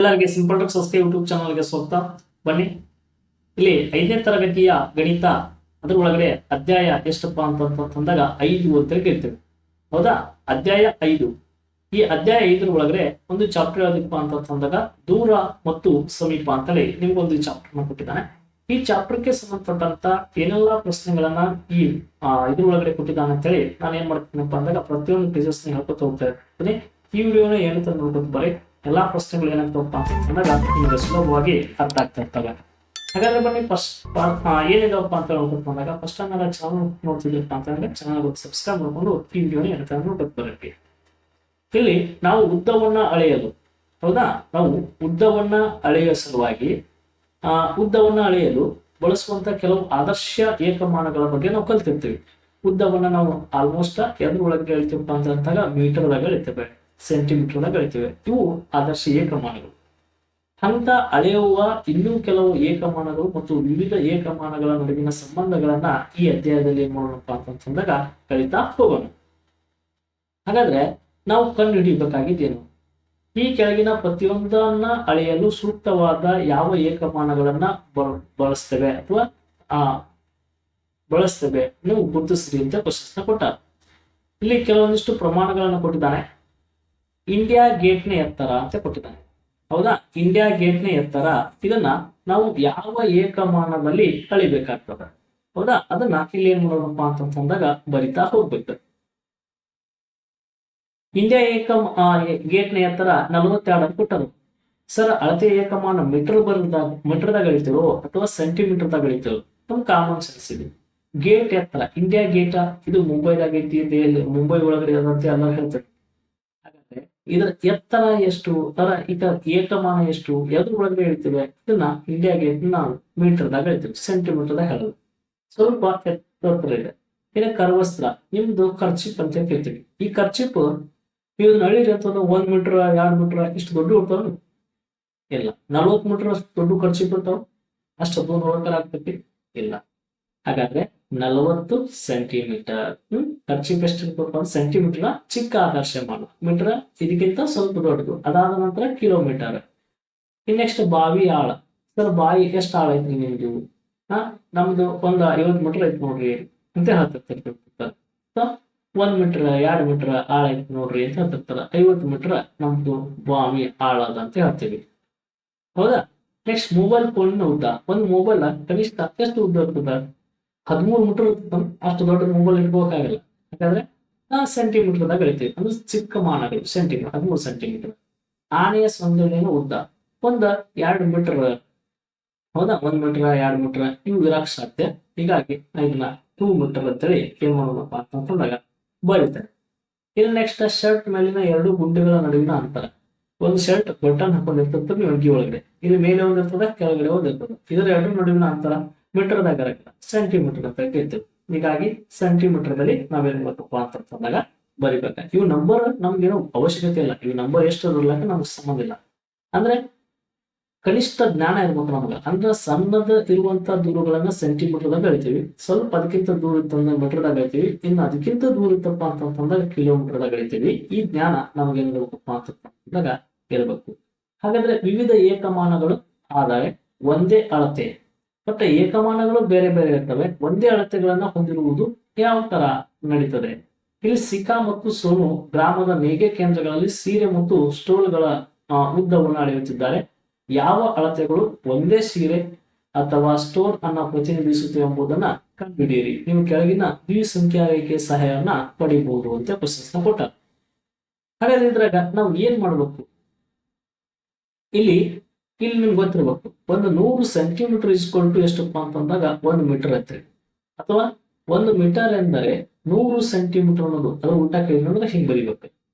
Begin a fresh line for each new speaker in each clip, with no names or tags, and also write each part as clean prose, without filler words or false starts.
ಎಲ್ಲರಿಗೆ simple tricks ಹೊಸ YouTube ಚಾನಲ್ಗೆ ಸ್ವಾಗತ. ಬನ್ನಿ, ಇಲ್ಲಿ 5ನೇ ತರಗತಿಯ ಗಣಿತ ಅದ್ರ ಒಳಗಡೆ ಅಧ್ಯಾಯ ಎಷ್ಟಪ್ಪ ಅಂತಂದಾಗ 5 ಅಂತ ಕೇಳ್ತೇವೆ. ಹೌದಾ? ಅಧ್ಯಾಯ 5. ಈ ಅಧ್ಯಾಯ 5 ಒಳಗಡೆ ಒಂದು ಚಾಪ್ಟರ್ ಯಾವ್ದಪ್ಪ ಅಂತಂದಾಗ ದೂರ ಮತ್ತು ಸಮೀಪ ಅಂತೇಳಿ ನಿಮ್ಗೊಂದು ಚಾಪ್ಟರ್ ಕೊಟ್ಟಿದ್ದಾನೆ. ಈ ಚಾಪ್ಟರ್ಗೆ ಸಂಬಂಧಪಟ್ಟಂತ ಏನೆಲ್ಲಾ ಪ್ರಶ್ನೆಗಳನ್ನ ಈ ಇದ್ರ ಒಳಗಡೆ ಕೊಟ್ಟಿದ್ದಾನೆ ಅಂತೇಳಿ ನಾನು ಏನ್ ಮಾಡ್ತೀನಪ್ಪ ಅಂದಾಗ ಪ್ರತಿಯೊಂದು ಪೇಜಸ್ ಹೇಳ್ಕೊತ ಹೋಗ್ತಾ ಇರ್ತೀನಿ. ಈ ವಿಡಿಯೋನ ಏನಂತ ನೋಡ್ಕೊತ ಬರೀ ಎಲ್ಲಾ ಪ್ರಶ್ನೆಗಳು ಏನಾಗ್ತವಪ್ಪ ಅಂತಂದಾಗ ನಿಮ್ಗೆ ಸುಲಭವಾಗಿ ಅರ್ಥ ಆಗ್ತಾ ಇರ್ತವೆ. ಹಾಗಾದ್ರೆ ಬನ್ನಿ, ಫಸ್ಟ್ ಏನಿದಾವಪ್ಪ ಅಂತ ನೋಡ್ಕೊಂಡಾಗ ಫಸ್ಟ್ ನಾನು ಚಾನಲ್ ನೋಡ್ತಿದ್ದಪ್ಪ ಅಂತಂದ್ರೆ ಚಾನಲ್ ಸಬ್ಸ್ಕ್ರೈಬ್ ಮಾಡ್ಕೊಂಡು ಈ ವಿಡಿಯೋನ ಏನಂತ ನೋಡ್ಕೊತ ಬರಬೇಕು. ಇಲ್ಲಿ ನಾವು ಉದ್ದವನ್ನ ಅಳೆಯಲು, ಹೌದಾ, ನಾವು ಉದ್ದವನ್ನ ಅಳೆಯುವ ಸಲುವಾಗಿ ಉದ್ದವನ್ನ ಅಳೆಯಲು ಬಳಸುವಂತ ಕೆಲವು ಆದರ್ಶ ಏಕಮಾನಗಳ ಬಗ್ಗೆ ನಾವು ಕಲ್ತಿರ್ತೀವಿ. ಉದ್ದವನ್ನ ನಾವು ಆಲ್ಮೋಸ್ಟ್ ಎದ್ರ ಒಳಗೆ ಹೇಳ್ತೀವಪ್ಪ ಅಂತಂದಾಗ ಮೀಟರ್ ಒಳಗೆ ಹೇಳ್ತೇವೆ, ಸೆಂಟಿಮೀಟರ್ ಒಳಗೆ ಹೇಳ್ತೇವೆ. ಇವು ಆದರ್ಶ ಏಕಮಾನಗಳು. ಅಂತ ಅಳೆಯುವ ಇನ್ನೂ ಕೆಲವು ಏಕಮಾನಗಳು ಮತ್ತು ವಿವಿಧ ಏಕಮಾನಗಳ ನಡುವಿನ ಸಂಬಂಧಗಳನ್ನ ಈ ಅಧ್ಯಾಯದಲ್ಲಿ ಏನ್ ಮಾಡೋಣಪ್ಪ ಅಂತಂದಾಗ ಕಲಿತಾ ಹೋಗೋಣ. ಹಾಗಾದ್ರೆ ನಾವು ಕಂಡು ಹಿಡಿಯಬೇಕಾಗಿದ್ದೇನು? ಈ ಕೆಳಗಿನ ಪ್ರತಿಯೊಂದನ್ನ ಅಳೆಯಲು ಸೂಕ್ತವಾದ ಯಾವ ಏಕಮಾನಗಳನ್ನ ಬಳಸ್ತೇವೆ ಅಥವಾ ಬಳಸ್ತೇವೆ ನೀವು ಗುರುತಿಸ್ರಿ ಅಂತ ಪ್ರಶ್ನೆ ಕೊಟ್ಟ. ಇಲ್ಲಿ ಕೆಲವೊಂದಿಷ್ಟು ಪ್ರಮಾಣಗಳನ್ನ ಕೊಟ್ಟಿದ್ದಾನೆ. ಇಂಡಿಯಾ ಗೇಟ್ನ ಎತ್ತರ ಅಂತ ಕೊಟ್ಟಿದ್ದಾನೆ. ಹೌದಾ? ಇಂಡಿಯಾ ಗೇಟ್ನ ಎತ್ತರ, ಇದನ್ನ ನಾವು ಯಾವ ಏಕಮಾನದಲ್ಲಿ ಅಳಿಬೇಕಾಗ್ತದೆ? ಹೌದಾ? ಅದನ್ನ ಇಲ್ಲಿ ಏನ್ ಮಾಡೋಣಪ್ಪ ಅಂತಂದಾಗ ಬರಿತಾ ಹೋಗ್ಬೇಕು. ಇಂಡಿಯಾ ಗೇಟ್ನ ಎತ್ತರ 42 ಅಂತ ಕೊಟ್ಟರು. ಸರ್, ಅಳತೆ ಏಕಮಾನ ಮೀಟರ್ದಾಗ ಅಳಿತೀರೋ ಅಥವಾ ಸೆಂಟಿಮೀಟರ್ದಾಗ ಅಳಿತೀರೋ? ನಮ್ ಕಾಮನ್ ಸೆನ್ಸ್ ಇದೆ. ಗೇಟ್ ಎತ್ತರ, ಇಂಡಿಯಾ ಗೇಟ್ ಇದು ಮುಂಬೈದಾಗ ಐತಿ, ಮುಂಬೈ ಒಳಗಡೆ ಅದಂತೆ ಎಲ್ಲ ಹೇಳ್ತಾರೆ. ಹಾಗಾದ್ರೆ ಇದರ ಎತ್ತರ ಎಷ್ಟು, ಈಗ ಏಕಮಾನ ಎಷ್ಟು, ಎದ್ರ ಒಳಗಡೆ ಹೇಳ್ತೇವೆ? ಇದನ್ನ ಇಂಡಿಯಾ ಗೇಟ್ ನಾವು ಮೀಟರ್ದಾಗ ಹೇಳ್ತೇವೆ, ಸೆಂಟಿಮೀಟರ್ದಾಗ ಹೇಳೋದು. ಸ್ವಲ್ಪ ಎತ್ತರ ಇದೆ. ಇದಕ್ಕೆ ಕರ್ವಸ್ತ್ರ, ನಿಮ್ದು ಖರ್ಚಿಪ್ ಅಂತ ಕೇಳ್ತೀವಿ. ಈ ಖರ್ಚಿಪ್ ಇದನ್ನ ಅಳಿರಿ ಅಂತಂದ್ರೆ 1 ಮೀಟರ್ 2 ಮೀಟರ್ ಇಷ್ಟು ದೊಡ್ಡ ಇರ್ತಾವ? ಇಲ್ಲ. 40 ಮೀಟರ್ ಅಷ್ಟು ದೊಡ್ಡ ಖರ್ಚಿಪ್ ಇರ್ತಾವ? ಅಷ್ಟು ದೂರ ಹೋಗಕ್ಕಾಗ್ತೈತಿ? ಇಲ್ಲ. ಹಾಗಾದ್ರೆ 40 ಸೆಂಟಿಮೀಟರ್. ಖರ್ಚಿಪ್ ಎಷ್ಟು ಇರ್ಬೇಕು? ಸೆಂಟಿಮೀಟರ್ ಚಿಕ್ಕ ಆದರ್ಶ ಮಾನ, ಮೀಟರ್ ಇದಕ್ಕಿಂತ ಸ್ವಲ್ಪ ದೊಡ್ಡದು. ಅದಾದ ನಂತರ ಕಿಲೋಮೀಟರ್. ನೆಕ್ಸ್ಟ್ ಬಾವಿ ಆಳ. ಸರ್, ಬಾವಿ ಎಷ್ಟು ಆಳ ಐತ್ರಿ ನಿಮ್ದು? ನಮ್ದು ಒಂದು 50 ಮೀಟರ್ ಐತಿ ನೋಡ್ರಿ ಅಂತ ಹೇಳ್ತಿರ್ತಾರೆ. 1 ಮೀಟರ್ 2 ಮೀಟರ್ ಆಳ ಐತಿ ನೋಡ್ರಿ ಅಂತ ಹೇಳ್ತಿರ್ತಾರ. 50 ಮೀಟರ್ ನಮ್ದು ಬಾವಿ ಆಳ ಅದ ಅಂತ ಹೇಳ್ತೀವಿ. ಹೌದಾ? ನೆಕ್ಸ್ಟ್ ಮೊಬೈಲ್ ಫೋನ್ ಉದ್ದ. ಒಂದು ಮೊಬೈಲ್ ಕನಿಷ್ಠ ಎಷ್ಟು ಉದ್ದ ಇರ್ತದ? 13 ಮೀಟರ್ ಇರ್ತದ. ಅಷ್ಟು ದೊಡ್ಡ ಮೊಬೈಲ್ ಇಟ್ಕೋಕಾಗಲ್ಲ. ಯಾಕಂದ್ರೆ ಸೆಂಟಿಮೀಟರ್ದಾಗ ಅಳಿತೀವಿ. ಅಂದ್ರೆ ಚಿಕ್ಕ ಮಾನಗಳು ಸೆಂಟಿಮೀಟರ್, 13 ಸೆಂಟಿಮೀಟರ್. ಆನೆಯ ಸೊಂಡಿಲಿನ ಉದ್ದ ಒಂದ 2 ಮೀಟರ್. ಹೌದಾ? 1 ಮೀಟರ್ 2 ಮೀಟರ್ ಇವು ಇರಾಕ್ ಸಾಧ್ಯ. ಹೀಗಾಗಿ ಇದನ್ನ 2 ಮೀಟರ್ ಅಂತೇಳಿ ಏನ್ ಮಾಡೋಣಪ್ಪ ಅಂತಂದಾಗ ಬರೀತಾರೆ. ಇನ್ನು ನೆಕ್ಸ್ಟ್ ಶರ್ಟ್ ಮೇಲಿನ 2 ಗುಂಡಿಗಳ ನಡುವಿನ ಅಂತರ. ಒಂದು ಶರ್ಟ್ ಬಟನ್ ಹಾಕೊಂಡಿರ್ತದೆ ಅಂಗಿ ಒಳಗಡೆ, ಇಲ್ಲಿ ಮೇಲೆ ಒಂದಿರ್ತದೆ, ಕೆಳಗಡೆ ಒಂದಿರ್ತದೆ. ಇದರ 2 ನಡುವಿನ ಅಂತರ ಮೀಟರ್ದಾಗ ಇರಲ್ಲ, ಸೆಂಟಿಮೀಟರ್ ಅಂತ ಕೇಳ್ತೇವೆ. ಹೀಗಾಗಿ ಸೆಂಟಿಮೀಟರ್ದಲ್ಲಿ ನಾವೇನ್ ಮಾಡ್ಬೇಕಪ್ಪ ಅಂತಂದಾಗ ಬರಿಬೇಕ. ಇವು ನಂಬರ್ ನಮ್ಗೇನು ಅವಶ್ಯಕತೆ ಇಲ್ಲ. ಇವು ನಂಬರ್ ಎಷ್ಟು ಇರಲಿಕ್ಕೆ ನಮ್ಗೆ ಸಂಬಂಧ ಇಲ್ಲ. ಅಂದ್ರೆ ಕನಿಷ್ಠ ಜ್ಞಾನ ಇರ್ಬೇಕು ನಮ್ಗೆ. ಅಂದ್ರೆ ಸಣ್ಣದ ಇರುವಂತ ದೂರಗಳನ್ನ ಸೆಂಟಿಮೀಟರ್ದಾಗ ಅಳಿತೀವಿ, ಸ್ವಲ್ಪ ಅದಕ್ಕಿಂತ ದೂರ ಇತ್ತಂದ್ರೆ ಮೀಟರ್ದಾಗ ಅಳಿತೀವಿ, ಇನ್ನು ಅದಕ್ಕಿಂತ ದೂರ ಇತ್ತಪ್ಪ ಅಂತಂದಾಗ ಕಿಲೋಮೀಟರ್ದಾಗ ಅಳಿತೀವಿ. ಈ ಜ್ಞಾನ ನಮ್ಗೆ ಏನಿರ್ಬೇಕಪ್ಪ ಅಂತಂದಾಗ ಇರಬೇಕು. ಹಾಗಾದ್ರೆ ವಿವಿಧ ಏಕಮಾನಗಳು ಆದರೆ ಒಂದೇ ಅಳತೆ, ಬಟ್ ಏಕಮಾನಗಳು ಬೇರೆ ಬೇರೆ ಇರ್ತವೆ. ಒಂದೇ ಅಳತೆಗಳನ್ನ ಹೊಂದಿರುವುದು ಯಾವ ತರ ನಡೀತದೆ? ಇಲ್ಲಿ ಸಿಕಾ ಮತ್ತು ಸೋನು ಗ್ರಾಮದ ನೇಯ್ಗೆ ಕೇಂದ್ರಗಳಲ್ಲಿ ಸೀರೆ ಮತ್ತು ಸ್ಟೋಲ್ಗಳ ಉದ್ದವನ್ನು ಅಳೆಯುತ್ತಿದ್ದಾರೆ. ಯಾವ ಅಳತೆಗಳು ಒಂದೇ ಸೀರೆ ಅಥವಾ ಸ್ಟೋನ್ ಅನ್ನ ಪ್ರತಿನಿಧಿಸುತ್ತೆ ಎಂಬುದನ್ನ ಕಂಡುಹಿಡಿಯಿರಿ. ನೀವು ಕೆಳಗಿನ ದ್ವಿಸಂಖ್ಯಾ ರೇಖೆ ಸಹಾಯವನ್ನ ಪಡಿಬಹುದು ಅಂತ ಪ್ರಶ್ನೆ ಕೊಟ್ಟ. ಹಾಗಾದ್ರೆ ಇದ್ರಾಗ ನಾವು ಏನ್ ಮಾಡ್ಬೇಕು? ಇಲ್ಲಿ ನಿಮ್ಗೆ ಗೊತ್ತಿರ್ಬೇಕು, ಒಂದು 100 ಸೆಂಟಿಮೀಟರ್ ಇಸ್ಕೊಲ್ಟು ಎಷ್ಟಪ್ಪ ಅಂತಂದಾಗ 1 ಮೀಟರ್ ಐತ್ರಿ. ಅಥವಾ 1 ಮೀಟರ್ ಎಂದರೆ 100 ಸೆಂಟಿಮೀಟರ್ ಅನ್ನೋದು ಅದ್ರ ಉಲ್ಟಾ ಕೈ ನೋಡಿದ್ರೆ ಹಿಂಗ್ ಬರಿಬೇಕು.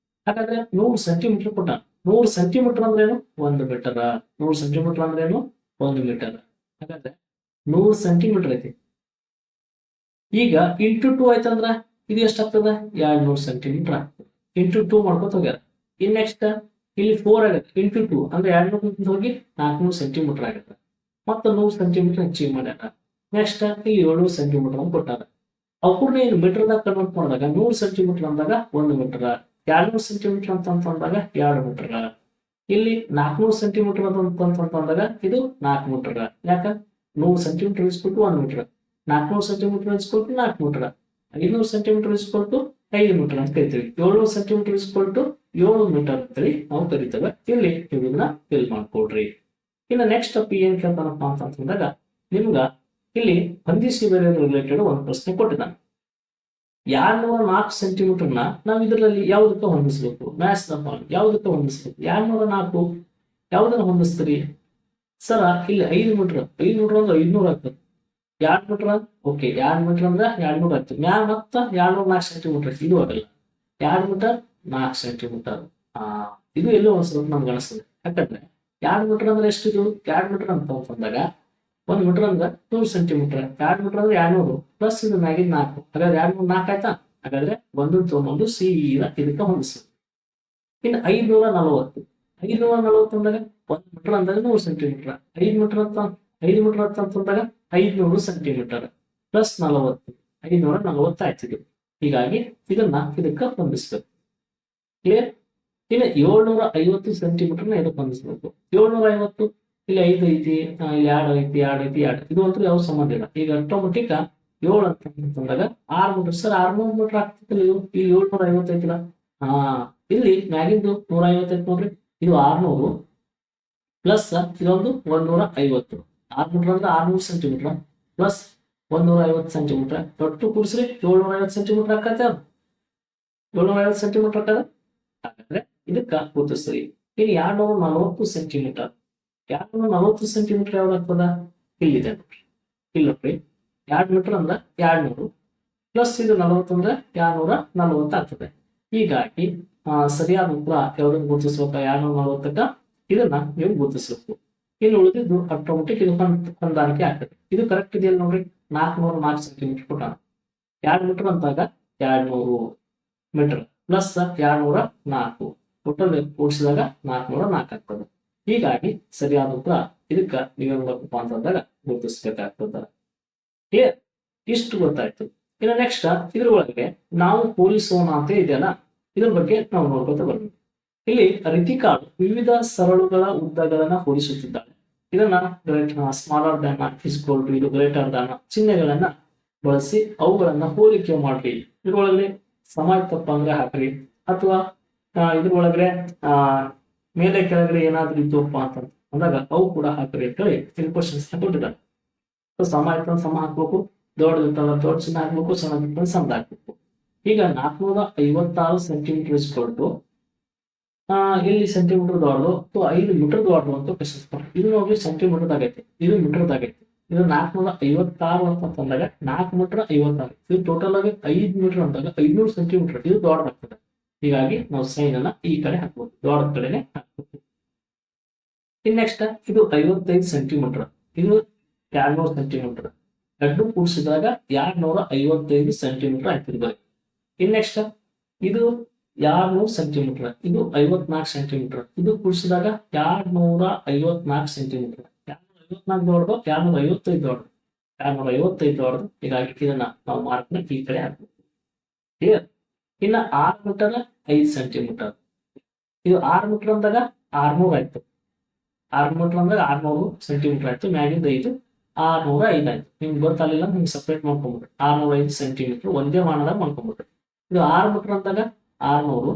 ಹಾಗಾದ್ರೆ 100 ಸೆಂಟಿಮೀಟರ್ ಕೊಟ್ಟ. 100 ಸೆಂಟಿಮೀಟರ್ ಅಂದ್ರೇನು? 1 ಮೀಟರ್. 100 ಸೆಂಟಿಮೀಟರ್ ಅಂದ್ರೇನು? 1 ಮೀಟರ್. ಹಾಗಾದ್ರೆ 100 ಸೆಂಟಿಮೀಟರ್ ಐತಿ. ಈಗ ಇಂಟು 2 ಆಯ್ತಂದ್ರ ಇದು ಎಷ್ಟಾಗ್ತದ? 200 ಸೆಂಟಿಮೀಟರ್ ಆಗ್ತದೆ. ಇಂಟು 2 ಮಾಡ್ಕೊತ ಹೋಗ್ಯಾರ. ಇನ್ ನೆಕ್ಸ್ಟ್ ಇಲ್ಲಿ 4 ಆಗುತ್ತೆ. ಇಂಟು 2 ಅಂದ್ರೆ 200 ಹೋಗಿ 400 ಸೆಂಟಿಮೀಟರ್ ಆಗುತ್ತೆ. ಮತ್ತೆ 100 ಸೆಂಟಿಮೀಟರ್ ಹೆಚ್ಚಿಗೆ ಮಾಡ್ಯಾರ. ನೆಕ್ಸ್ಟ್ ಇಲ್ಲಿ 700 ಸೆಂಟಿಮೀಟರ್ ಅಂತ ಕೊಟ್ಟಾರ. ಅವ್ರನ್ನ ಏನು ಮೀಟರ್ದಾಗ ಕನ್ವರ್ಟ್ ಮಾಡಿದಾಗ 100 ಸೆಂಟಿಮೀಟರ್ ಅಂದಾಗ 1 ಮೀಟರ್, 200 ಸೆಂಟಿಮೀಟರ್ ಅಂತ ಅಂದಾಗ 2 ಮೀಟರ್. ಇಲ್ಲಿ 400 ಸೆಂಟಿಮೀಟರ್ ಅಂತಂದಾಗ ಇದು 4 ಮೀಟರ್. ಯಾಕ 100 ಸೆಂಟಿಮೀಟರ್ ಇಸ್ಕೊಟ್ಟು 1 ಮೀಟರ್, 400 ಸೆಂಟಿಮೀಟರ್ ಇಸ್ಕೊಟ್ಟು 4 ಮೀಟರ್, 500 ಸೆಂಟಿಮೀಟರ್ ಇಸ್ಕೊಟ್ಟು 5 ಮೀಟರ್ ಅಂತ ಕರಿತೀವಿ. 700 ಸೆಂಟಿಮೀಟರ್ ಇಸ್ಕೊಟ್ಟು 7 ಮೀಟರ್ ಅಂತೇಳಿ ನಾವು ಕರಿತೇವೆ. ಇಲ್ಲಿ ಇದನ್ನ ಫಿಲ್ ಮಾಡ್ಕೊಡ್ರಿ. ಇನ್ನು ನೆಕ್ಸ್ಟ್ ಅಪ್ ಏನ್ ಕೇಳ್ತಾನಪ್ಪ ಅಂತಂದಾಗ ನಿಮ್ಗ ಇಲ್ಲಿ ಹೊಂದಿಸಿ ಬೇರೆ ರಿಲೇಟೆಡ್ ಒಂದು ಪ್ರಶ್ನೆ ಕೊಟ್ಟಿದ್ದಾನೆ. 204 ಸೆಂಟಿಮೀಟರ್ನ ನಾವು ಇದರಲ್ಲಿ ಯಾವುದಕ್ಕೆ ಹೊಂದಿಸ್ಬೇಕು? ಮ್ಯಾಥ್ಸ್ ಯಾವುದಕ್ಕೆ ಹೊಂದಿಸ್ಬೇಕು? 204 ಯಾವುದನ್ನ ಹೊಂದಿಸ್ತೀರಿ ಸರ? ಇಲ್ಲಿ 5 ಮೀಟರ್, 5 ಮೀಟರ್ ಅಂದ್ರೆ 500 ಆಗ್ತದೆ. 2 ಮೀಟರ್ ಓಕೆ, 2 ಮೀಟರ್ ಅಂದ್ರೆ 200 ಆಗ್ತದೆ. ಮತ್ತ 204 ಸೆಂಟಿಮೀಟರ್ ಇದು ಆಗಲ್ಲ. 2 ಮೀಟರ್ 4 ಸೆಂಟಿಮೀಟರ್. ಇದು ಎಲ್ಲೋ ಒಂದ್ ಸ್ವಲ್ಪ ನಮ್ಗೆ ಅನಿಸ್ತದೆ. ಯಾಕಂದ್ರೆ 2 ಮೀಟರ್ ಅಂದ್ರೆ ಎಷ್ಟಿದು? 2 ಮೀಟರ್ ಅಂತಂದಾಗ 1 ಮೀಟರ್ ಅಂದ್ರೆ 100 ಸೆಂಟಿಮೀಟರ್. 2 ಮೀಟರ್ ಅಂದ್ರೆ 200 ಪ್ಲಸ್ ಇದು ಮ್ಯಾಗಿನ 4. ಹಾಗಾದ್ರೆ 204 ಆಯ್ತಾ? ಹಾಗಾದ್ರೆ ಒಂದು ತೊಗೊಂಡು ಸೀದಾ ಇದಕ್ಕೆ ಹೊಂದಿಸ್ಬೇಕು. ಇನ್ನು 540, 540 ಅಂದಾಗ 1 ಮೀಟರ್ ಅಂದಾಗ 100 ಸೆಂಟಿಮೀಟರ್. 5 ಮೀಟರ್ ಅಂತಂದಾಗ 500 ಸೆಂಟಿಮೀಟರ್ ಪ್ಲಸ್ 40, 540 ಆಯ್ತಿದೆ. ಹೀಗಾಗಿ ಇದನ್ನ ಇದಕ್ಕೆ ಹೊಂದಿಸ್ಬೇಕು. ಕ್ಲಿಯರ್? ಇನ್ನು 750 ಸೆಂಟಿಮೀಟರ್ನ ಇದಕ್ಕೆ ಹೊಂದಿಸ್ಬೇಕು. 750 ಇಲ್ಲಿ 5 ಐತಿ, ಇಲ್ಲಿ 2 ಐತಿ, 2 ಐತಿ, 2 ಇದು ಅಂತೂ ಯಾವ ಸಂಬಂಧ ಇಲ್ಲ. ಈಗ ಆಟೋಮೆಟಿಕ್ 7 ಅಂತಂದಾಗ 6 ಮೀಟರ್ ಸರ್, 600 ಮೀಟರ್ ಆಗ್ತಿಲ್ಲ. ಇಲ್ಲಿ 750 ಐತಿಲ್ಲ. ಇಲ್ಲಿ ಮ್ಯಾಗಿಂದು 150 ಐತಿ ನೋಡ್ರಿ. ಇದು 600 ಪ್ಲಸ್ ಇದೊಂದು 150. 6 ಮೀಟರ್ ಅಂದ್ರೆ 600 ಸೆಂಟಿಮೀಟರ್ ಪ್ಲಸ್ 150 ಸೆಂಟಿಮೀಟರ್ ಒಟ್ಟು ಕೂಡಿಸ್ರಿ 750 ಸೆಂಟಿಮೀಟರ್ ಆಕತ್ತೆ. 750 ಸೆಂಟಿಮೀಟರ್ ಆಕದ. ಹಾಗಾದ್ರೆ ಇದಕ್ಕ ಗುರುತಿಸ್ರಿ. ಇನ್ನು 240 ಸೆಂಟಿಮೀಟರ್, 240 ಸೆಂಟಿಮೀಟರ್ ಯಾವ್ದಾಗ್ತದ? ಇಲ್ಲಿದೆ ನೋಡ್ರಿ. ಇಲ್ಲಿ ನೋಡ್ರಿ, 2 ಮೀಟರ್ ಅಂದ್ರೆ 200 ಪ್ಲಸ್ ಇದು 40 ಅಂದ್ರೆ 240 ಆಗ್ತದೆ. ಹೀಗಾಗಿ ಸರಿಯಾದ ಉತ್ತರ ಯಾವ್ದನ್ನ ಗುರುತಿಸ್ಬೇಕ? 240ಕ್ಕ ಇದನ್ನ ನೀವು ಗುರುತಿಸ್ಬೇಕು. ಇನ್ನು ಉಳಿದಿದ್ದು ಆಟೋಮೆಟಿಕ್ ಇದು ಹೊಂದಾಣಿಕೆ ಆಗ್ತದೆ. ಇದು ಕರೆಕ್ಟ್ ಇದೆಯಲ್ಲ ನೋಡ್ರಿ. 404 ಸೆಂಟಿಮೀಟರ್ ಕೊಟ್ಟಾನ. 2 ಮೀಟರ್ ಅಂತಾಗ 200 ಮೀಟರ್ ಪ್ಲಸ್ 204 ಟೋಟಲ್ ಕೂಡಿಸಿದಾಗ 404 ಆಗ್ತದೆ. ಹೀಗಾಗಿ ಸರಿಯಾದ ಉತ್ತರ ಇದಕ್ಕ ನೀವೇನ್ ಮಾಡಬೇಕಪ್ಪ ಅಂತಂದಾಗ ಗುರುತಿಸ್ಬೇಕಾಗ್ತದ. ಕ್ಲಿಯರ್? ಇಷ್ಟು ಗೊತ್ತಾಯ್ತು. ಇನ್ನು ನೆಕ್ಸ್ಟ್ ಇದ್ರ ಒಳಗೆ ನಾವು ಹೋಲಿಸೋಣ ಅಂತ ಇದೆಯಲ್ಲ, ಇದ್ರ ಬಗ್ಗೆ ನಾವು ನೋಡ್ಕೊತ ಬರ್ತೀವಿ. ಇಲ್ಲಿ ರಿತಿಕಾಳು ವಿವಿಧ ಸರಳುಗಳ ಉದ್ದಗಳನ್ನ ಹೋಲಿಸುತ್ತಿದ್ದಾಳೆ. ಇದನ್ನ ಸ್ಮಾಲರ್ ದಾನ್ ಇಸ್ಕ್ವಲ್ ಟು, ಇದು ಗ್ರೇಟರ್ ದಾನ್ ಚಿಹ್ನೆಗಳನ್ನ ಬಳಸಿ ಅವುಗಳನ್ನ ಹೋಲಿಕೆ ಮಾಡ್ರಿ. ಇದ್ರೊಳಗೆ ಸಮ ಇತ್ತಪ್ಪ ಅಂದ್ರೆ ಹಾಕ್ರಿ, ಅಥವಾ ಇದ್ರೊಳಗಡೆ ಮೇಲೆ ಕೆಳಗಡೆ ಏನಾದ್ರೂ ಇದ್ದಪ್ಪ ಅಂತ ಅಂದಾಗ ಅವು ಕೂಡ ಹಾಕ್ರಿ ಅಂತ ಹೇಳಿ ಇಲ್ಲಿ ಕ್ವಶನ್ಸ್ ಕೊಟ್ಟಿದ್ದಾರೆ. ಸಮ ಇತ್ತಂದ್ರೆ ಸಮ ಹಾಕ್ಬೇಕು, ದೊಡ್ಡದಿತ್ತಂದ್ರೆ ದೊಡ್ಡ ಚಿಹ್ನೆ ಹಾಕ್ಬೇಕು, ಸಣ್ಣದಿತ್ತಂದ್ರೆ ಸಣ್ಣದ ಹಾಕ್ಬೇಕು. ಈಗ 456 ಸೆಂಟಿಮೀಟರ್ ಇಸ್ಕೊಟ್ಟು ಇಲ್ಲಿ ಸೆಂಟಿಮೀಟರ್ ದೊಡ್ಡದು 5 ಮೀಟರ್ ದೊಡ್ಡದು ಅಂತ ಕ್ವಶನ್ಸ್ ಕೊಡ್ತಾರೆ. ಇದು ನೋಡಿ ಸೆಂಟಿಮೀಟರ್ ಆಗೈತೆ, ಇದು ಮೀಟರ್ ಆಗೈತೆ. ಇದು 456 ಅಂತಂದಾಗ 4 ಮೀಟರ್ 56. ಇದು ಟೋಟಲ್ ಆಗಿ 5 ಮೀಟರ್ ಅಂದಾಗ 500 ಸೆಂಟಿಮೀಟರ್ ಇದು ದೊಡ್ಡದಾಗ್ತದೆ. ಹೀಗಾಗಿ ನಾವು ಸೈನ್ ಅನ್ನ ಈ ಕಡೆ ಹಾಕ್ಬೋದು, ದೊಡ್ಡ ಕಡೆನೆ ಹಾಕ್ಬೇಕು. ಇನ್ ನೆಕ್ಸ್ಟ್ ಇದು 55 ಸೆಂಟಿಮೀಟರ್, ಇದು 200 ಸೆಂಟಿಮೀಟರ್. ಎರಡು ಕೂಡಿಸಿದಾಗ 255 ಸೆಂಟಿಮೀಟರ್ ಆಗ್ತಿರ್ಬೇಕು. ಇನ್ ನೆಕ್ಸ್ಟ್ ಇದು 200 ಸೆಂಟಿಮೀಟರ್, ಇದು 54 ಸೆಂಟಿಮೀಟರ್. ಇದು ಕೂಡಿಸಿದಾಗ 254 ಸೆಂಟಿಮೀಟರ್. 254 ದೊಡ್ಡದು, 255 ದೊಡ್ಡದು, 255 ದೊಡ್ಡದು. ಹೀಗಾಗಿ ಇದನ್ನ ನಾವು ಮಾರ್ಕ್ನ ಈ ಕಡೆ ಹಾಕ್ಬೇಕು. ಕ್ಲಿಯರ್? ಇನ್ನ 6 ಮೀಟರ್ 5 ಸೆಂಟಿಮೀಟರ್. ಇದು 6 ಮೀಟರ್ ಅಂದಾಗ 600 ಆಯ್ತು. 6 ಮೀಟರ್ ಅಂದಾಗ 600 ಸೆಂಟಿಮೀಟರ್ ಆಯ್ತು. ಮ್ಯಾಗಿಂದ 5 605 ಆಯ್ತು. ನಿಮ್ಗೆ ಗೊತ್ತಾಗಲಿಲ್ಲ, ನಿಮ್ಗೆ ಸಪ್ರೇಟ್ ಮಾಡ್ಕೊಂಡ್ಬಿಟ್ರಿ. 605 ಸೆಂಟಿಮೀಟರ್ ಒಂದೇ ಮಾನದಾಗ ಮಾಡ್ಕೊಂಡ್ಬಿಟ್ರಿ. ಇದು 6 ಮೀಟರ್ ಅಂದಾಗ 600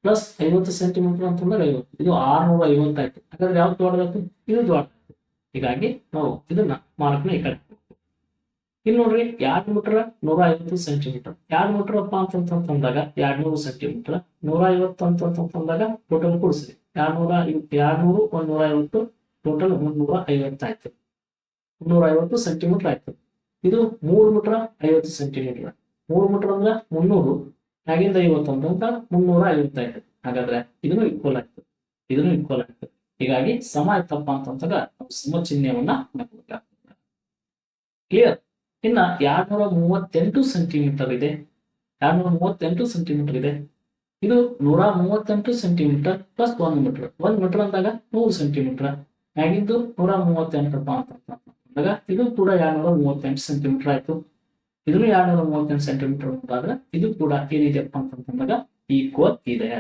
ಪ್ಲಸ್ 50 ಸೆಂಟಿಮೀಟರ್ ಅಂತಂದಾಗ 50. ಇದು 650 ಆಯ್ತು. ಹಾಗಾದ್ರೆ ಯಾವ್ದು ದೊಡ್ಡದಾಯ್ತು? ಇದು ದೊಡ್ಡದಾಯ್ತು. ಹೀಗಾಗಿ ನಾವು ಇದನ್ನ ಮಾರ್ಕ್ನ ಈ ಕಡೆ. ಇಲ್ಲಿ ನೋಡ್ರಿ, 2 ಮೀಟರ್ 150 ಸೆಂಟಿಮೀಟರ್. 2 ಮೀಟರ್ ಅಪ್ಪ ಅಂತಂದಾಗ 200 ಸೆಂಟಿಮೀಟರ್, 150 ಅಂತಂದಾಗ ಟೋಟಲ್ ಕೂಡಿಸ್ರಿ. 200 150 ಟೋಟಲ್ 350 ಆಯ್ತು. 350 ಸೆಂಟಿಮೀಟರ್ ಆಯ್ತು. ಇದು 3 ಮೀಟರ್ 50 ಸೆಂಟಿಮೀಟರ್. 3 ಮೀಟರ್ ಅಂದ್ರೆ 300, ಆಗಿಂದ 50 ಅಂತ 350 ಆಯ್ತು. ಹಾಗಾದ್ರೆ ಇದನ್ನು ಈಕ್ವಲ್ ಆಯ್ತು, ಇದನ್ನು ಈಕ್ವಲ್ ಆಯ್ತು. ಹೀಗಾಗಿ ಸಮ ಆಯ್ತಪ್ಪ ಅಂತಂದಾಗ ನಾವು ಸಮ ಚಿಹ್ನೆಯನ್ನ ಹಾಕಬೇಕಾಗ್ತದೆ. ಕ್ಲಿಯರ್? ಇನ್ನ 238 ಸೆಂಟಿಮೀಟರ್ ಇದೆ. 238 ಸೆಂಟಿಮೀಟರ್ ಇದೆ. ಇದು 138 ಸೆಂಟಿಮೀಟರ್ ಪ್ಲಸ್ 1 ಮೀಟರ್. 1 ಮೀಟರ್ ಅಂದಾಗ 100 ಸೆಂಟಿಮೀಟರ್. ಆಗಿದ್ದು 138 ಅಂದಾಗ ಇದು ಕೂಡ 238 ಸೆಂಟಿಮೀಟರ್ ಆಯ್ತು. ಇದನ್ನು 238 ಸೆಂಟಿಮೀಟರ್ ಅಂತಾದ್ರೆ ಇದು ಕೂಡ ಏನಿದೆಪ್ಪ ಅಂತಂದಾಗ ಈಕ್ವಲ್ ಇದೆ.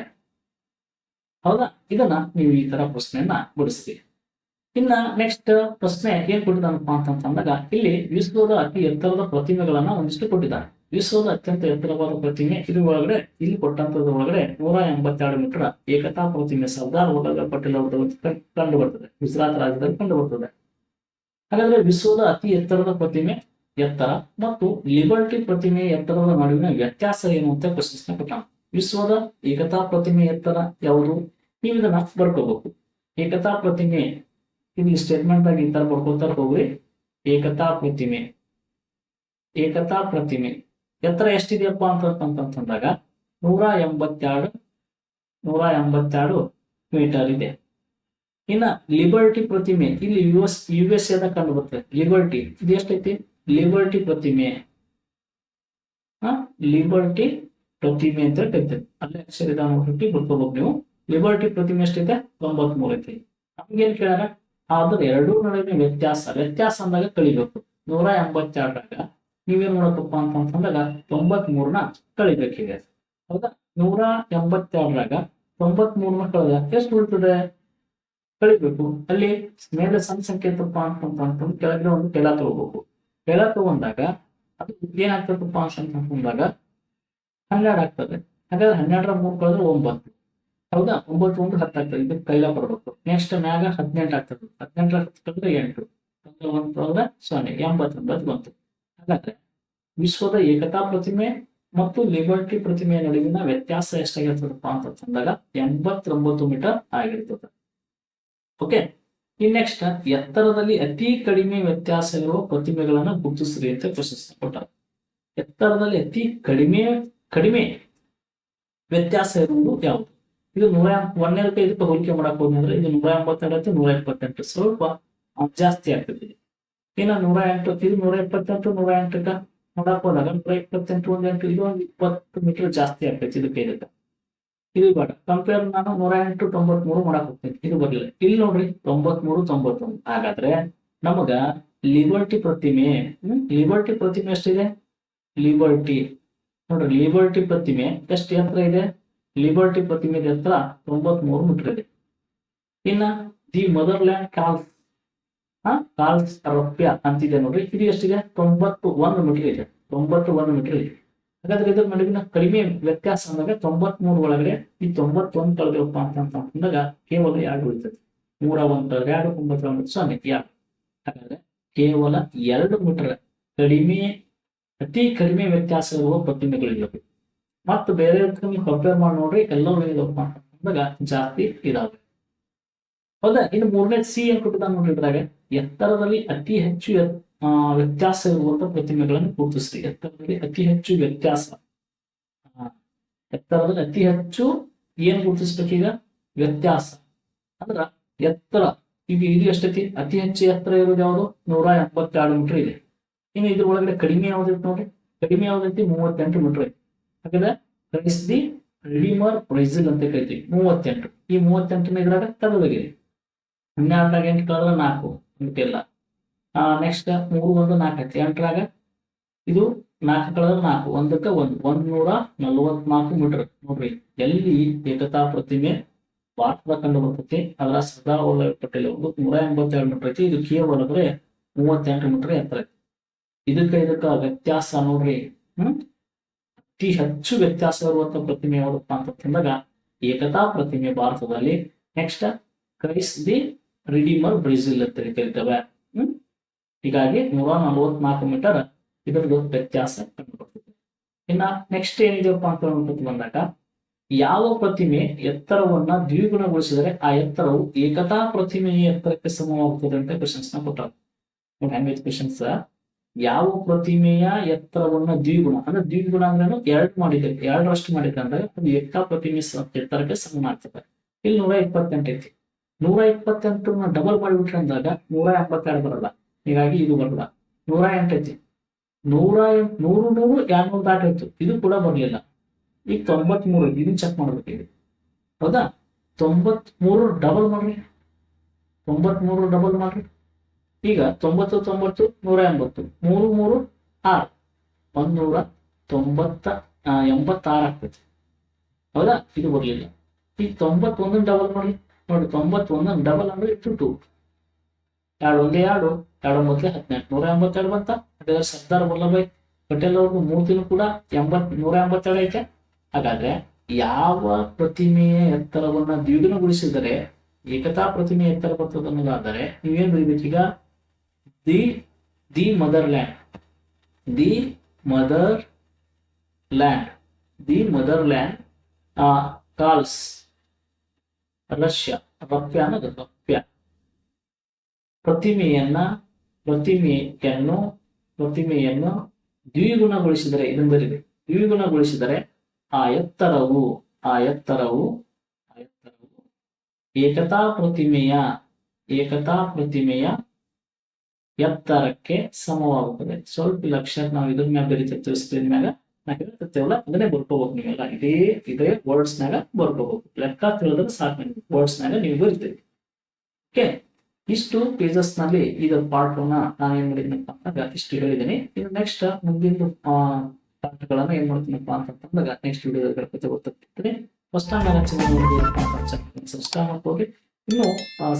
ಹೌದಾ? ಇದನ್ನ ನೀವು ಈ ತರ ಪ್ರಶ್ನೆಯನ್ನ ಬಿಡಿಸ್ತೀವಿ. ಇನ್ನ ನೆಕ್ಸ್ಟ್ ಪ್ರಶ್ನೆ ಏನ್ ಕೊಟ್ಟಿದ್ದಾನಪ್ಪ ಅಂತಂದಾಗ ಇಲ್ಲಿ ವಿಶ್ವದ ಅತಿ ಎತ್ತರದ ಪ್ರತಿಮೆಗಳನ್ನ ಒಂದಿಷ್ಟು ಕೊಟ್ಟಿದ್ದಾರೆ. ವಿಶ್ವದ ಅತ್ಯಂತ ಎತ್ತರವಾದ ಪ್ರತಿಮೆ ಇದು ಒಳಗಡೆ ಇಲ್ಲಿ ಕೊಟ್ಟಂತದ ಒಳಗಡೆ 182 ಮೀಟರ್ ಏಕತಾ ಪ್ರತಿಮೆ ಸರ್ದಾರ್ ವಲ್ಲಭಾಯ್ ಪಟೇಲ್ ಅವರದ್ದು ಕಂಡು ಬರ್ತದೆ, ಗುಜರಾತ್ ರಾಜ್ಯದಲ್ಲಿ ಕಂಡು ಬರ್ತದೆ. ಹಾಗಾದ್ರೆ ವಿಶ್ವದ ಅತಿ ಎತ್ತರದ ಪ್ರತಿಮೆ ಎತ್ತರ ಮತ್ತು ಲಿಬರ್ಟಿ ಪ್ರತಿಮೆ ಎತ್ತರದ ನಡುವಿನ ವ್ಯತ್ಯಾಸ ಏನು ಅಂತ ಪ್ರಶ್ನೆ ಕೊಟ್ಟಾನ. ವಿಶ್ವದ ಏಕತಾ ಪ್ರತಿಮೆ ಎತ್ತರ ಯಾವುದು? ನೀವು ಇದನ್ನ ಬರ್ಕೋಬೇಕು. ಏಕತಾ ಪ್ರತಿಮೆ ಇಲ್ಲಿ ಸ್ಟೇಟ್ಮೆಂಟ್ ಆಗಿ ಈ ತರ ಬರ್ಕೋತಾರ ಹೋಗ್ರಿ. ಏಕತಾ ಪ್ರತಿಮೆ ಎತ್ತರ ಎಷ್ಟಿದೆಯಪ್ಪ ಅಂತಂದಾಗ 182 ಮೀಟರ್ ಇದೆ. ಇನ್ನ ಲಿಬರ್ಟಿ ಪ್ರತಿಮೆ ಇಲ್ಲಿ US ಎದ ಕಂಡು ಬರ್ತದೆ. ಲಿಬರ್ಟಿ ಇದು ಎಷ್ಟೈತಿ? ಲಿಬರ್ಟಿ ಪ್ರತಿಮೆ ಅಂತ ಕರಿತೇವೆ. ಅಲ್ಲೇ ಅಕ್ಷರ ನೋಡ್ಬಿಟ್ಟು ಬರ್ಕೋಬೇಕು ನೀವು. ಲಿಬರ್ಟಿ ಪ್ರತಿಮೆ ಎಷ್ಟೈತೆ? 93 ಐತಿ. ನಮ್ಗೇನ್ ಕೇಳಾರ? ಆದ್ರೆ ಎರಡೂ ನಡುವಿನ ವ್ಯತ್ಯಾಸ ಅಂದಾಗ ಕಳಿಬೇಕು. 182ರಾಗ ನೀವೇನ್ ಮಾಡಬೇಕಪ್ಪ ಅಂತಂದಾಗ 93ನ ಕಳಿಬೇಕಿದೆ. ಹೌದಾ? 182ರಾಗ 93ನ ಕಳೆದ ಎಷ್ಟು ಉಳಿತದೆ? ಕಳಿಬೇಕು. ಅಲ್ಲಿ ಮೇಲೆ ಸಣ್ಣ ಸಂಖ್ಯೆತಪ್ಪ ಅಂತಂದ್ರೆ ಕೆಳಗಡೆ ಒಂದು ಕೆಳ ತಗೋಬೇಕು. ಕೆಳ ತಗೊಂಡಾಗ ಅದು ಏನಾಗ್ತದಪ್ಪ ಅಂತಂದಾಗ 12 ಆಗ್ತದೆ. ಹಾಗಾದ್ರೆ 12ರ 3 ಕಳೆದ್ರೆ 9. ಹೌದಾ? 9 1 10 ಆಗ್ತದೆ. ಇದಕ್ಕೆ ಕೈಲ ಬರ್ಬೇಕು. ನೆಕ್ಸ್ಟ್ ಮ್ಯಾಗ 18 ಆಗ್ತದೆ. 18ರ 10 ಕಳೆದ್ರೆ 8. 1 ಕಳೆದ್ರೆ 0. 89 ಬಂತು. ಹಾಗಾದ್ರೆ ವಿಶ್ವದ ಏಕತಾ ಪ್ರತಿಮೆ ಮತ್ತು ಲಿಬರ್ಟಿ ಪ್ರತಿಮೆಯ ನಡುವಿನ ವ್ಯತ್ಯಾಸ ಎಷ್ಟಾಗಿರ್ತದಪ್ಪ ಅಂತಂದಾಗ 89 ಮೀಟರ್ ಆಗಿರ್ತದೆ. ಓಕೆ. ಇನ್ ನೆಕ್ಸ್ಟ್ ಎತ್ತರದಲ್ಲಿ ಅತಿ ಕಡಿಮೆ ವ್ಯತ್ಯಾಸ ಇರುವ ಪ್ರತಿಮೆಗಳನ್ನ ಗುರುತಿಸ್ರಿ ಅಂತ ಪ್ರಶ್ನೆ ಕೊಟ್ಟಾರೆ. ಎತ್ತರದಲ್ಲಿ ಅತಿ ಕಡಿಮೆ ವ್ಯತ್ಯಾಸ ಇರುವುದು ಯಾವುದು? ಇದು 101ಕ್ಕೆ ಇದಕ್ಕೆ ಹೋಲಿಕೆ ಮಾಡಕ್ ಹೋದ್ರೆ ಇದು 182 128 ಸ್ವಲ್ಪ ಜಾಸ್ತಿ ಆಗ್ತದೆ. ಇನ್ನು 108 ಇದು 128 108ಕ್ಕ ನೋಡಕ್ ಹೋದಾಗ 128 108 ಇದು 20 ಮೀಟರ್ ಜಾಸ್ತಿ ಆಗ್ತೈತಿ. ಇದಕ್ಕೆ ಇದು ಬೇಡ. ಕಂಪೇರ್ ನಾನು 108 93 ಮಾಡಕ್ ಹೋಗ್ತೀನಿ. ಇದು ಬರ್ಲಿಲ್ಲ. ಇಲ್ಲಿ ನೋಡ್ರಿ 93 91. ಹಾಗಾದ್ರೆ ನಮಗ ಲಿಬರ್ಟಿ ಪ್ರತಿಮೆ ಎಷ್ಟಿದೆ? ಲಿಬರ್ಟಿ ನೋಡ್ರಿ, ಲಿಬರ್ಟಿ ಪ್ರತಿಮೆ ಎಷ್ಟು ಎತ್ತರ ಇದೆ? ಲಿಬರ್ಟಿ ಪ್ರತಿಮೆ ಎತ್ತರ 93 ಮೀಟರ್ ಇದೆ. ಇನ್ನ ದಿ ಮದರ್ಲ್ಯಾಂಡ್ ಕಾಲ್ಸ್ ರಫ್ಯ ಅಂತಿದೆ ನೋಡ್ರಿ, ಇದು ಎಷ್ಟಿದೆ? 91 ಮೀಟರ್ ಇದೆ. 91 ಮೀಟರ್ ಇದೆ. ಹಾಗಾದ್ರೆ ಇದ್ರ ನಡುವಿನ ಕಡಿಮೆ ವ್ಯತ್ಯಾಸ ಅಂದಾಗ 93 ಒಳಗಡೆ ಈ 91 ಕಳೆದಪ್ಪ ಅಂತಂದಾಗ ಕೇವಲ 2 ಉಳಿತದೆ. 3 1 ಕಳೆದ್ರೆ 2 9 0 2. ಹಾಗಾದ್ರೆ ಕೇವಲ 2 ಮೀಟರ್ ಅತಿ ಕಡಿಮೆ ವ್ಯತ್ಯಾಸ ಇರುವ ಪ್ರತಿಮೆಗಳಿವೆ. ಮತ್ತು ಬೇರೆ ನೀವು ಕಂಪೇರ್ ಮಾಡಿ ನೋಡ್ರಿ, ಎಲ್ಲವೂ ಏನಪ್ಪ ಅಂತಂದಾಗ ಜಾಸ್ತಿ ಇದಾವೆ. ಹೌದಾ? ಇನ್ನು 3ನೇ ಸಿ ಏನ್ ಕೊಟ್ಟಿದ್ದಾನೆ ನೋಡ್ರಿ, ಇದ್ರಾಗ ಎತ್ತರದಲ್ಲಿ ಅತಿ ಹೆಚ್ಚು ವ್ಯತ್ಯಾಸ ಇರುವಂತ ಪ್ರತಿಮೆಗಳನ್ನು ಗುರುತಿಸ್ರಿ. ಎತ್ತರದಲ್ಲಿ ಅತಿ ಹೆಚ್ಚು ಏನ್ ಗುರುತಿಸ್ಬೇಕೀಗ? ವ್ಯತ್ಯಾಸ ಅಂದ್ರ ಎತ್ತರ. ಈಗ ಇದು ಎಷ್ಟೈತಿ? ಅತಿ ಹೆಚ್ಚು ಎತ್ತರ ಇರೋದು ಯಾವುದು? 182 ಮೀಟರ್ ಇದೆ. ಇನ್ನು ಇದ್ರ ಒಳಗಡೆ ಕಡಿಮೆ ಯಾವ್ದೈತಿ ನೋಡ್ರಿ? ಕಡಿಮೆ ಯಾವ್ದೈತಿ? 38 ಮೀಟರ್ ಐತಿ. ಹಾಗಾದ್ರೆ ಕ್ರೈಸ್ಟ್ ದಿ ರಿಡೀಮರ್ ಬ್ರೆಜಿಲ್ ಅಂತ ಕರಿತೀವಿ. 38. ಈ 38ನ ಇದ್ರಾಗ ತಗದಾಗಿದೆ. 12ರಾಗ 8 ಕಳೆದ್ರೆ 4 ಅಂತೆಲ್ಲ. ನೆಕ್ಸ್ಟ್ 3 1 4 ಐತಿ. 8ರಾಗ ಇದು 4 ಕಳೆದ್ರೆ 4 1ಕ್ಕೆ 1 144 ಮೀಟರ್. ನೋಡ್ರಿ, ಎಲ್ಲಿ ಏಕತಾ ಪ್ರತಿಮೆ ಭಾರತದ ಕಂಡು ಬರ್ತೈತಿ. ಅದರ ಸರ್ದಾರ್ ವಲ್ಲಭಾಯ್ ಪಟೇಲ್ ಅವರು 182 ಮೀಟರ್ ಐತಿ. ಇದು ಕೇವಲ 38 ಮೀಟರ್ ಎತ್ತರ ಐತಿ. ಇದಕ್ಕ ವ್ಯತ್ಯಾಸ ನೋಡ್ರಿ. ಅತಿ ಹೆಚ್ಚು ವ್ಯತ್ಯಾಸ ಇರುವಂತ ಪ್ರತಿಮೆ ಯಾವ್ದಪ್ಪ ಅಂತಂದಾಗ ಏಕತಾ ಪ್ರತಿಮೆ ಭಾರತದಲ್ಲಿ. Next Christ the redeemer Brazil ಅಂತ ಕರಿತೇವೆ. ಹೀಗಾಗಿ 144 ಮೀಟರ್ ಇದರದ್ದು ವ್ಯತ್ಯಾಸ ಕಂಡು ಬರ್ತದೆ. ಇನ್ನ ನೆಕ್ಸ್ಟ್ ಏನಿದೆಯಪ್ಪ ಅಂತ ಬಂದಾಗ ಯಾವ ಪ್ರತಿಮೆ ಎತ್ತರವನ್ನ ದ್ವಿಗುಣಗೊಳಿಸಿದರೆ ಆ ಎತ್ತರವು ಏಕತಾ ಪ್ರತಿಮೆಯ ಎತ್ತರಕ್ಕೆ ಸಮವಾಗುತ್ತದೆ ಅಂತ ಕ್ವಶನ್ಸ್ ನ ಕೊಟ್ಟಾರೆ. ಕ್ವಶನ್ಸ್ ಯಾವ ಪ್ರತಿಮೆಯ ಎತ್ತರವನ್ನ ದ್ವಿಗುಣ ಅಂದ್ರೆ ಅಂದ್ರೇನು? 2ರಷ್ಟು ಮಾಡಿದ್ರೆ ಅಂದ್ರೆ ಅದು ಏಕತಾ ಪ್ರತಿಮೆ ಎತ್ತರಕ್ಕೆ ಸಮನಾಗ್ತದೆ. ಇಲ್ಲಿ 128 ಐತಿ. 128ನ ಡಬಲ್ ಮಾಡಿಬಿಟ್ರೆ ಅಂದಾಗ 182 ಬರಲ್ಲ. ಹೀಗಾಗಿ ಇದು ಬರಲ್ಲ. 108 ಐತಿ. 100 200 ದಾಟಾಯ್ತು. ಇದು ಕೂಡ ಬರ್ಲಿಲ್ಲ. ಈಗ 93 ಐತಿ. ಇದನ್ನ ಚೆಕ್ ಮಾಡ್ಬೇಕು. ಹೌದಾ? 93 ಡಬಲ್ ಮಾಡ್ರಿ. 93 ಡಬಲ್ ಮಾಡ್ರಿ. ಈಗ 90 90 180 3 3 6 186 ಆಗ್ತೈತಿ. ಹೌದಾ? ಇದು ಬರ್ಲಿಲ್ಲ. ಈ 91 ಡಬಲ್ ನೋಡಿ, 91 ಡಬಲ್ ಅಂದ್ರೆ 2 ಎರಡು ಒಂದೇ ಎರಡು, ಎರಡು ಮೊದಲೇ 18 182 ಬಂತ. ಹಾಗಾದ್ರೆ ಸರ್ದಾರ್ ವಲ್ಲಭಾಯ್ ಪಟೇಲ್ ಅವ್ರದ್ದು ಮೂರ್ತಿನೂ ಕೂಡ 182 ಐತೆ. ಹಾಗಾದ್ರೆ ಯಾವ ಪ್ರತಿಮೆಯ ಎತ್ತರವನ್ನ ದ್ವಿಗುಣಗೊಳಿಸಿದರೆ ಏಕತಾ ಪ್ರತಿಮೆಯ ಎತ್ತರ ಬರ್ತದೆ ಅನ್ನೋದಾದರೆ ನೀವೇನ್ ಬರೀಬೇಕೀಗ, the motherland, the motherland calls Russia, ರಪ್ಯ ಅನ್ನೋದು ರಪ್ಯ ಪ್ರತಿಮೆಯನ್ನು ದ್ವಿಗುಣಗೊಳಿಸಿದರೆ, ಇದನ್ನು ಬರೀಬೇಕು, ದ್ವಿಗುಣಗೊಳಿಸಿದರೆ ಆ ಎತ್ತರವು ಏಕತಾ ಪ್ರತಿಮೆಯ ಎತ್ತರಕ್ಕೆ ಸಮವಾಗುತ್ತದೆ. ಸ್ವಲ್ಪ ಲಕ್ಷ ನಾವು ಇದ್ರ ಮ್ಯಾಗ ಬರೀತಿರ್ತೀವಿ, ಸ್ಕ್ರೀನ್ ಮ್ಯಾಗ ನಾ ಹೇಳ್ತಿರ್ತೇವಲ್ಲ ಅದನ್ನೇ ಬರ್ಕೋಬೇಕು ನೀವೆಲ್ಲ, ಇದೇ ವರ್ಡ್ಸ್ ನಾಗ ಬರ್ಕೋಬೇಕು. ಲೆಕ್ಕ ತಿಳಿದ್ರೆ ಸಾಕು, ವರ್ಡ್ಸ್ ನಾಗ ನೀವು ಬರಿತೀವಿ. ಓಕೆ, ಇಷ್ಟು ಪೇಜಸ್ ನಲ್ಲಿ ಇದರ ಪಾರ್ಟ್ ನಾನು ಏನ್ ಮಾಡಿದ್ದೀನಪ್ಪ ಅಂದಾಗ ಇಷ್ಟು ಹೇಳಿದ್ದೀನಿ. ಇನ್ನು ನೆಕ್ಸ್ಟ್ ಮುಂದಿನ ಪಾಠಗಳನ್ನ ಏನ್ ಮಾಡ್ತೀನಪ್ಪ ಅಂತಂದಾಗ ನೆಕ್ಸ್ಟ್ ವಿಡಿಯೋದಲ್ಲಿ ಗೊತ್ತಾಗ್ತಿರ್ತೀನಿ. ಫಸ್ಟ್ ಟೈಮ್ ಸಬ್ಸ್ಕ್ರೈಬ್ ಮಾಡ್ಕೊಳ್ಳಿ. ಇನ್ನೂ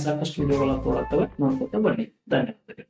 ಸಾಕಷ್ಟು ವಿಡಿಯೋಗಳ ತೋರಾಗ್ತವೆ, ನೋಡ್ಕೊತಾ ಬನ್ನಿ. ಧನ್ಯವಾದಗಳು.